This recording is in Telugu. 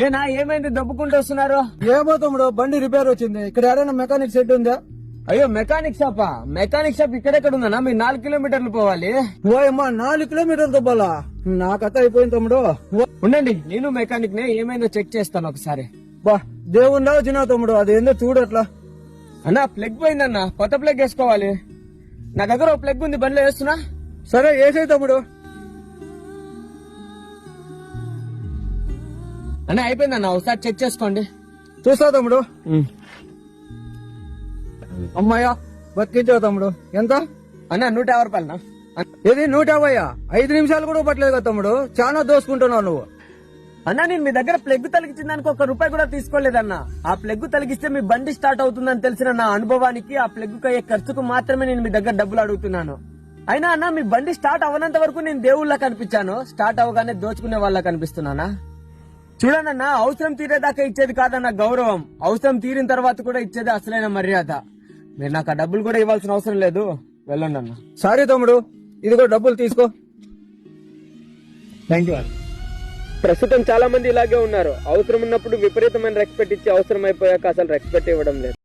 ఏనా ఏమైంది దబ్బుకుంటూ వస్తున్నారు? ఏమో తమ్ముడు, బండి రిపేర్ వచ్చింది. ఇక్కడ ఏదైనా మెకానిక్ సెట్ ఉందా? అయ్యో మెకానిక్ షాపా? మెకానిక్ షాప్ ఇక్కడెక్కడ ఉందన్నా? మీరు 4 కిలోమీటర్లు పోవాలి. ఓయమ్మా, 4 కిలోమీటర్లతో పోలా? నా కథ అయిపోయింది తమ్ముడు. ఉండండి, నేను మెకానిక్ నే, ఏమైందో చెక్ చేస్తాను ఒకసారి. బా దేవుణ్ణా వచ్చినా తమ్ముడు, అదేందో చూడట్లా. అన్నా ప్లగ్ పోయిందన్నా, కొత్త ప్లగ్ వేసుకోవాలి. నా దగ్గర ఒక ప్లగ్ ఉంది, బండిలో వేస్తున్నా. సరే వేసేయ్ తమ్ముడు. అన్నా అయిపోయిందన్నా, ఒకసారి చెక్ చేసుకోండి. చూస్తా తమ్ముడు. అమ్మాయ్యా, బతికించావు తమ్ముడు. ఎంత అన్నా 150 రూపాయలనా? ఇది 150. 5 నిమిషాలు కూడా పట్టలేదు కదా తమ్ముడు, చాలా దోసుకుంటున్నావు నువ్వు. అన్నా నేను మీ దగ్గర ప్లగ్ తలిగించిన దానికి 1 రూపాయి కూడా తీసుకోలేదన్నా. ఆ ప్లగ్ తలిగిస్తే మీ బండి స్టార్ట్ అవుతుందని తెలిసిన నా అనుభవానికి ఆ ప్లగ్ అయ్యే ఖర్చుకు మాత్రమే నేను మీ దగ్గర డబ్బులు అడుగుతున్నాను. అయినా అన్నా మీ బండి స్టార్ట్ అవనంత వరకు నేను దేవుళ్ళ కనిపించాను, స్టార్ట్ అవగానే దోచుకునే వాళ్ళ కనిపిస్తున్నానా? చూడండి అన్న, అవసరం తీరేదాకా ఇచ్చేది కాదన్న గౌరవం, అవసరం తీరిన తర్వాత కూడా ఇచ్చేది అసలైన మర్యాద. మీరు నాకు ఆ డబ్బులు కూడా ఇవ్వాల్సిన అవసరం లేదు, వెళ్ళండి అన్న. సారీ తమ్ముడు, ఇదిగో డబ్బులు తీసుకో. Thank you. ప్రస్తుతం చాలా మంది ఇలాగే ఉన్నారు. అవసరం ఉన్నప్పుడు విపరీతమైన రెస్పెక్ట్ ఇచ్చి అవసరం అయిపోయాక అసలు రెస్పెక్ట్ ఇవ్వడం లేదు.